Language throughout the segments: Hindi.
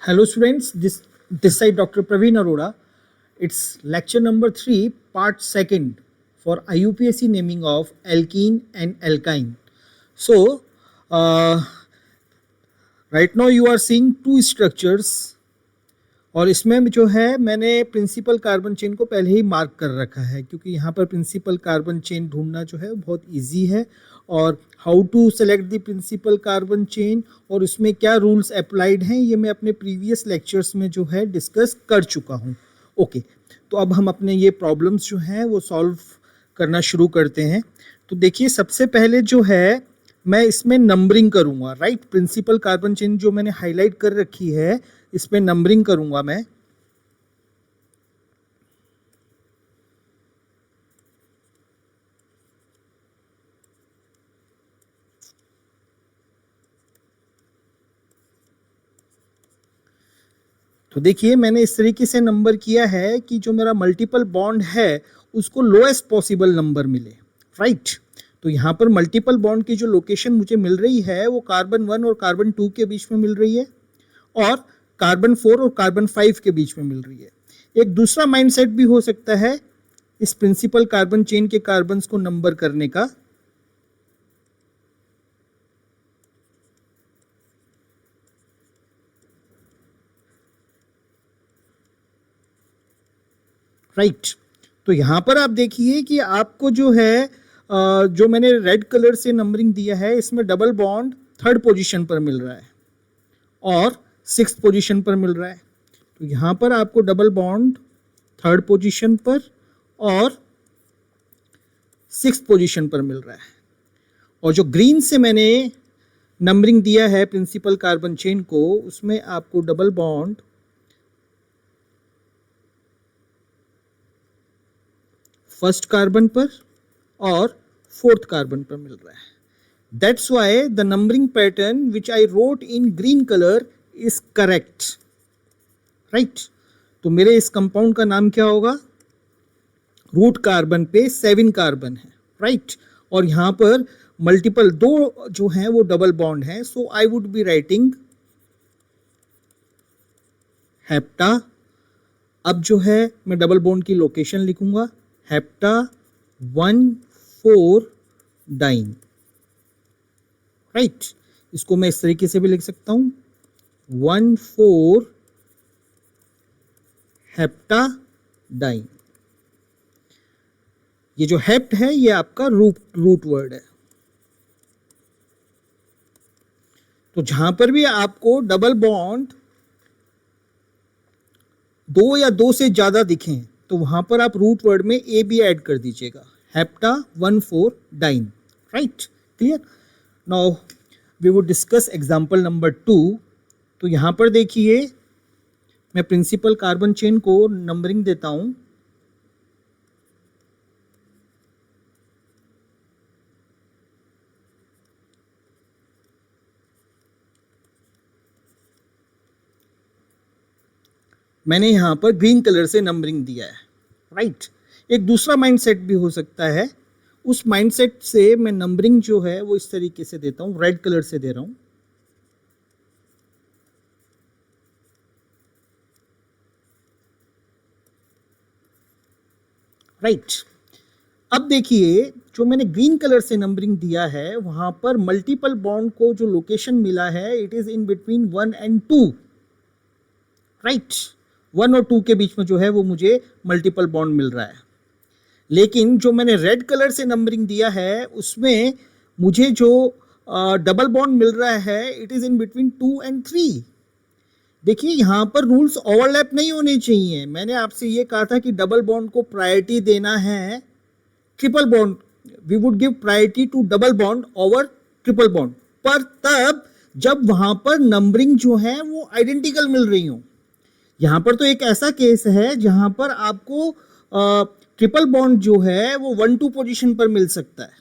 Hello students, this side Dr. Praveen Arora. It's lecture number 3, part 2 for IUPAC naming of alkene and alkyne. So, right now you are seeing two structures और इसमें जो है मैंने प्रिंसिपल कार्बन चेन को पहले ही मार्क कर रखा है क्योंकि यहाँ पर प्रिंसिपल कार्बन चेन ढूंढना जो है बहुत इजी है और how to select the principal carbon chain और उसमें क्या रूल्स अप्लाइड हैं ये मैं अपने प्रीवियस लेक्चर्स में जो है डिस्कस कर चुका हूँ। ओके, तो अब हम अपने ये प्रॉब्लम्स जो हैं वो सॉल्व करना शुरू करते हैं। तो देखिए सबसे पहले जो है मैं इसमें नंबरिंग करूँगा, राइट। प्रिंसिपल कार्बन चेन जो मैंने हाईलाइट कर रखी है इसमें नंबरिंग करूँगा मैं। तो देखिए मैंने इस तरीके से नंबर किया है कि जो मेरा मल्टीपल बॉन्ड है उसको लोएस्ट पॉसिबल नंबर मिले, राइट। तो यहाँ पर मल्टीपल बॉन्ड की जो लोकेशन मुझे मिल रही है वो कार्बन 1 और कार्बन 2 के बीच में मिल रही है और कार्बन 4 और कार्बन 5 के बीच में मिल रही है। एक दूसरा माइंडसेट भी हो सकता है इस प्रिंसिपल कार्बन चेन के कार्बन्स को नंबर करने का। राइट, तो यहां पर आप देखिए कि आपको जो है जो मैंने रेड कलर से नंबरिंग दिया है इसमें डबल बॉन्ड 3rd पोजीशन पर मिल रहा है और 6th पोजीशन पर मिल रहा है। तो यहां पर आपको डबल बॉन्ड 3rd पोजीशन पर और 6th पोजीशन पर मिल रहा है और जो ग्रीन से मैंने नंबरिंग दिया है प्रिंसिपल कार्बन चेन को उसमें आपको डबल बॉन्ड 1st कार्बन पर और 4th कार्बन पर मिल रहा है। That's why the numbering pattern which I wrote in green color is correct, right? तो मेरे इस कंपाउंड का नाम क्या होगा? रूट कार्बन पे 7 कार्बन है, राइट। और यहाँ पर मल्टीपल 2 जो हैं वो डबल बॉन्ड हैं, so I would be writing hepta. अब जो है मैं डबल बॉन्ड की लोकेशन लिखूंगा हेप्टा 1,4 डाइन, राइट। इसको मैं इस तरीके से भी लिख सकता हूं 1,4 हेप्टा डाइन। ये जो हेप्ट है ये आपका रूट वर्ड है। तो जहां पर भी आपको डबल बॉन्ड 2 या 2 से ज्यादा दिखें तो वहां पर आप रूट वर्ड में ए भी ऐड कर दीजिएगा, hepta 1,4 diene, right. Clear? Now we would discuss example number 2। तो यहां पर देखिए मैं प्रिंसिपल कार्बन चेन को नंबरिंग देता हूं। मैंने यहां पर ग्रीन कलर से नंबरिंग दिया है, राइट। एक दूसरा माइंडसेट भी हो सकता है, उस माइंडसेट से मैं नंबरिंग जो है वो इस तरीके से देता हूं, रेड कलर से दे रहा हूं। राइट, अब देखिए जो मैंने ग्रीन कलर से नंबरिंग दिया है वहां पर मल्टीपल बॉन्ड को जो लोकेशन मिला है it is in between 1 and 2, right. 1 और 2 के बीच में जो है वो मुझे मल्टीपल बॉन्ड मिल रहा है। लेकिन जो मैंने रेड कलर से नंबरिंग दिया है उसमें मुझे जो डबल बॉन्ड मिल रहा है it is in between 2 and 3। देखिए यहां पर रूल्स ओवरलैप नहीं होने चाहिए। मैंने आपसे ये कहा था कि डबल बॉन्ड को प्रायोरिटी देना है triple bond, we would give priority to double bond over triple bond, पर तब जब वहां पर नंबरिंग जो है वो आइडेंटिकल मिल रही हो। यहां पर तो एक ऐसा केस है जहां पर आपको ट्रिपल बॉन्ड जो है वो 1-2 पोजीशन पर मिल सकता है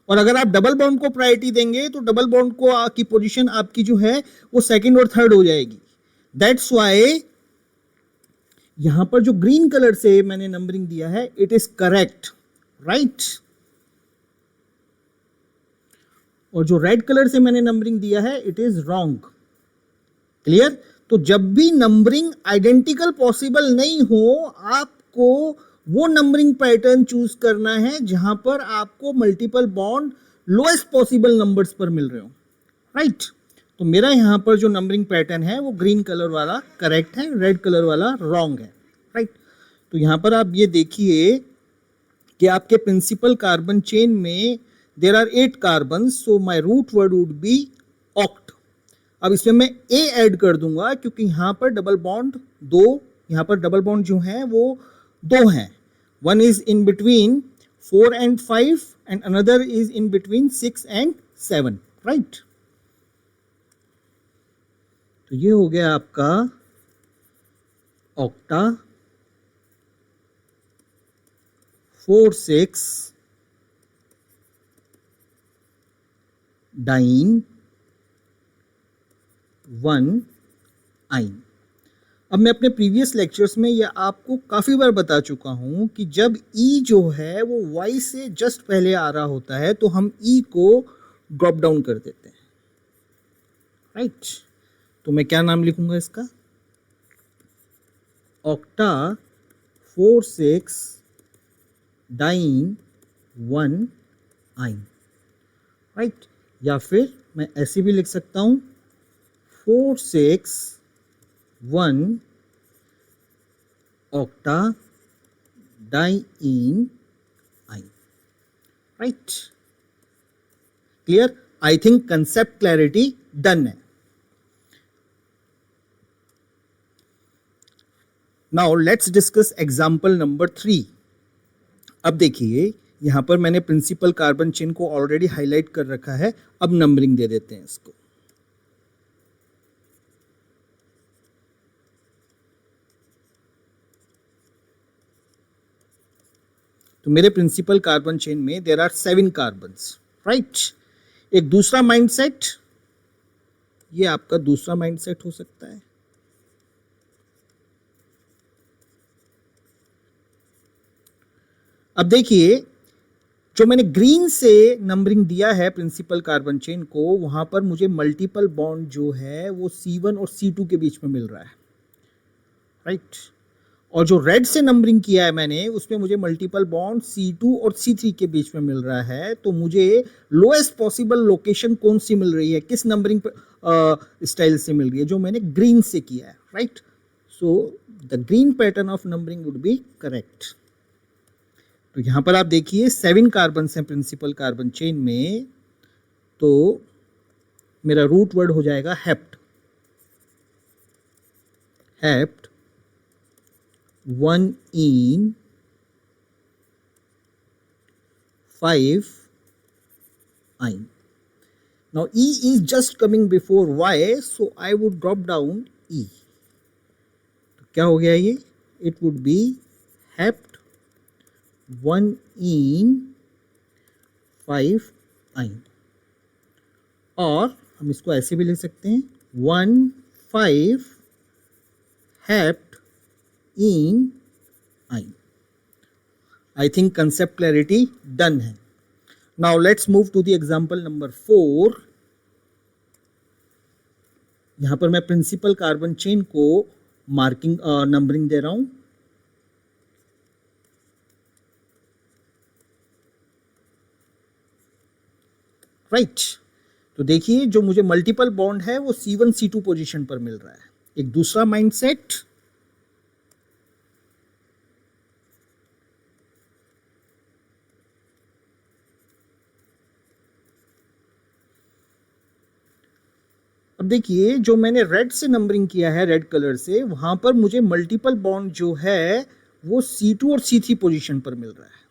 और अगर आप डबल बॉन्ड को प्रायोरिटी देंगे तो डबल बॉन्ड को की पोजीशन आपकी जो है वो 2nd और 3rd हो जाएगी। दैट्स वाई यहां पर जो ग्रीन कलर से मैंने नंबरिंग दिया है इट इज करेक्ट, राइट। और जो रेड कलर से मैंने नंबरिंग दिया है इट इज रॉन्ग। क्लियर? तो जब भी नंबरिंग आइडेंटिकल पॉसिबल नहीं हो, आपको वो नंबरिंग पैटर्न चूज करना है जहां पर आपको multiple bond lowest possible numbers पर मिल रहे हो, राइट। तो मेरा यहाँ पर जो नंबरिंग पैटर्न है वो ग्रीन कलर वाला करेक्ट है, रेड कलर वाला रॉन्ग है, राइट। तो यहाँ पर आप ये देखिए कि आपके प्रिंसिपल कार्बन चेन में there are 8 carbon, so my root word would be oct. अब इसमें मैं ए ऐड कर दूंगा क्योंकि यहाँ पर डबल बॉन्ड दो, यहाँ पर डबल बॉन्ड जो है वो दो हैं। One is in between 4 and 5 and another is in between 6 and 7, right. तो ये हो गया आपका ऑक्टा 4 6 डाइन 1 आइन। अब मैं अपने प्रीवियस लेक्चर्स में यह आपको काफ़ी बार बता चुका हूं कि जब ई जो है वो वाई से जस्ट पहले आ रहा होता है तो हम ई को ड्रॉप डाउन कर देते हैं, राइट। तो मैं क्या नाम लिखूंगा इसका, ऑक्टा 4 6 डाइन 1 आइन, राइट। या फिर मैं ऐसे भी लिख सकता हूं 4 6 1 octa diene yne, right. Clear? I think concept clarity done है। Now let's discuss example number 3। अब देखिए यहां पर मैंने प्रिंसिपल कार्बन चेन को ऑलरेडी हाईलाइट कर रखा है, अब नंबरिंग दे देते हैं इसको। तो मेरे प्रिंसिपल कार्बन चेन में देर आर 7 कार्बन्स, राइट। एक दूसरा माइंडसेट, ये आपका दूसरा माइंडसेट हो सकता है। अब देखिए जो मैंने ग्रीन से नंबरिंग दिया है प्रिंसिपल कार्बन चेन को, वहां पर मुझे मल्टीपल बॉन्ड जो है वो C1 और C2 के बीच में मिल रहा है, राइट। और जो रेड से नंबरिंग किया है मैंने उसमें मुझे मल्टीपल बॉन्ड C2 और C3 के बीच में मिल रहा है। तो मुझे लोएस्ट पॉसिबल लोकेशन कौन सी मिल रही है, किस नंबरिंग स्टाइल से मिल रही है, जो मैंने ग्रीन से किया है, right. So the green pattern of numbering would be correct. तो यहां पर आप देखिए 7 कार्बन हैं प्रिंसिपल कार्बन चेन में, तो मेरा रूट वर्ड हो जाएगा हेप्ट, हेप्ट 1 इन 5 आइन। Now E is just coming before Y, so I would drop down E. तो क्या हो गया ये, it would be hept 1 in 5 आइन। और हम इसको ऐसे भी लिख सकते हैं 1 5 hept in आइन। I think concept clarity done है। Now let's move to the example number 4। यहां पर मैं प्रिंसिपल कार्बन चेन को मार्किंग नंबरिंग दे रहा हूं। राइट। तो देखिए जो मुझे मल्टीपल बॉन्ड है वो C1 C2 पोजीशन पर मिल रहा है। एक दूसरा माइंडसेट, अब देखिए जो मैंने रेड से नंबरिंग किया है, रेड कलर से, वहां पर मुझे मल्टीपल बॉन्ड जो है वो C2 और C3 पोजीशन पर मिल रहा है।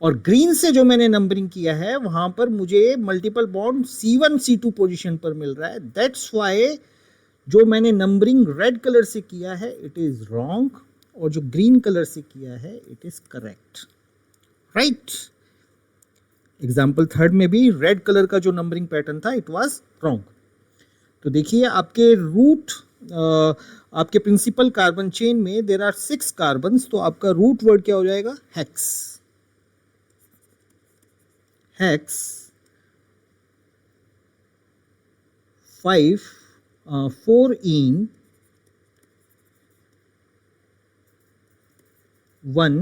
और ग्रीन से जो मैंने नंबरिंग किया है वहां पर मुझे multiple bond C1 C2 position पर मिल रहा है। दैट्स वाई जो मैंने नंबरिंग रेड कलर से किया है इट इज रॉन्ग, और जो ग्रीन कलर से किया है it is correct, right. Example 3 में भी रेड कलर का जो नंबरिंग पैटर्न था इट वाज रॉन्ग। तो देखिए आपके रूट आपके प्रिंसिपल कार्बन चेन में देर आर 6 कार्बन, तो आपका रूट वर्ड क्या हो जाएगा, हेक्स, हेक्स 5 4 इन 1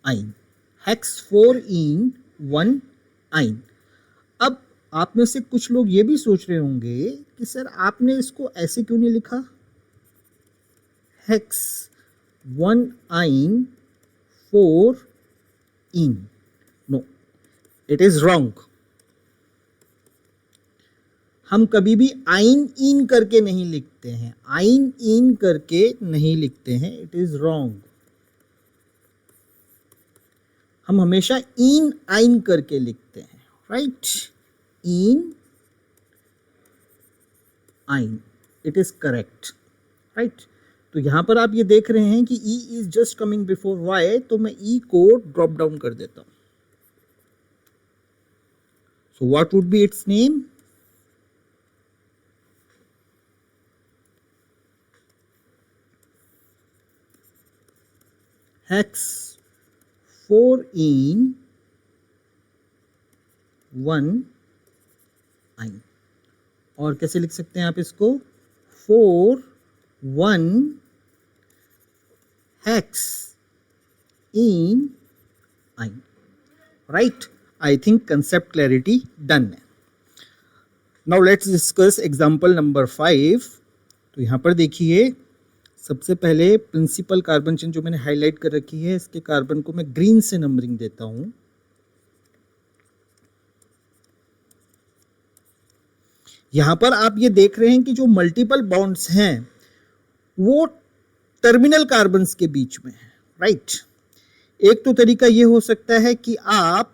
आइन, हेक्स 4 इन 1 आइन। अब आप में से कुछ लोग ये भी सोच रहे होंगे कि सर आपने इसको ऐसे क्यों नहीं लिखा, hex 1 yne 4 ene. No, it is wrong. हम कभी भी आइन इन करके नहीं लिखते हैं, आइन इन करके नहीं लिखते हैं, इट इज रॉन्ग। हम हमेशा इन आइन करके लिखते हैं, राइट, इन आइन, इट इज करेक्ट, राइट। तो यहां पर आप ये देख रहे हैं कि e is just coming before y, तो मैं ई को ड्रॉप डाउन कर देता हूं। So what would be its name, hex 4 ene 1 yne. और कैसे लिख सकते हैं आप इसको, 4 1 hex ene yne, right. I think concept clarity done है। Now let's discuss example number 5। तो यहां पर देखिए, सबसे पहले प्रिंसिपल कार्बन चेन जो मैंने हाईलाइट कर रखी है, इसके कार्बन को मैं ग्रीन से नंबरिंग देता हूं। यहां पर आप ये देख रहे हैं कि जो मल्टीपल बॉन्ड्स हैं वो टर्मिनल कार्बन्स के बीच में है, राइट। एक तो तरीका ये हो सकता है कि आप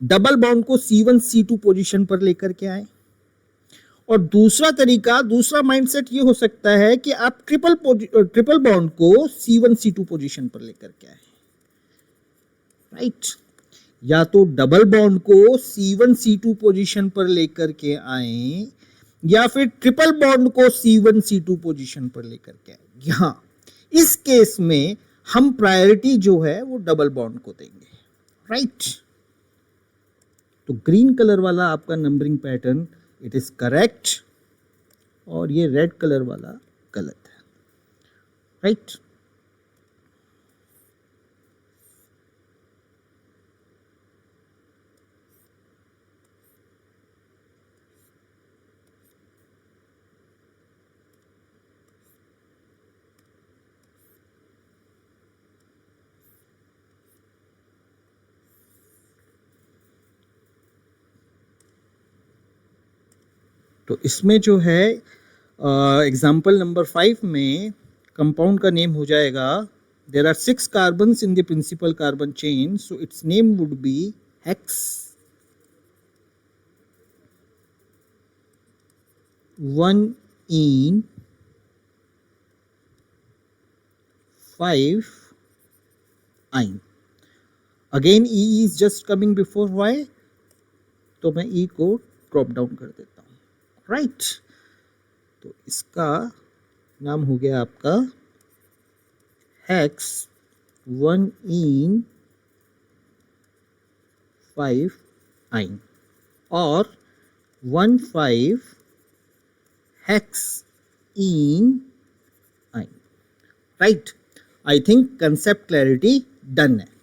डबल बॉन्ड को C1 C2 पोजीशन पर लेकर के आए, और दूसरा तरीका, दूसरा माइंडसेट ये हो सकता है कि आप ट्रिपल बॉन्ड को C1 C2 पोजीशन पर लेकर के आए, राइट। या तो डबल बॉन्ड को C1 C2 पोजीशन पर लेकर के आए, या फिर ट्रिपल बॉन्ड को C1 C2 पोजीशन पर लेकर के आए। यहां इस केस में हम प्रायोरिटी जो है वो डबल बॉन्ड को देंगे, राइट। तो ग्रीन कलर वाला आपका numbering pattern it is correct, और ये रेड कलर वाला गलत है, राइट। तो इसमें जो है एग्जाम्पल नंबर 5 में कंपाउंड का नेम हो जाएगा, there are 6 carbons in the principal carbon chain, so its name would be hex 1 ene 5 yne. Again e is just coming before y, तो मैं ई को ड्रॉप डाउन कर देता हूं, राइट। तो इसका नाम हो गया आपका हेक्स 1 इन 5 आइन, और 1,5 hex ene yne, right. I think concept clarity done है।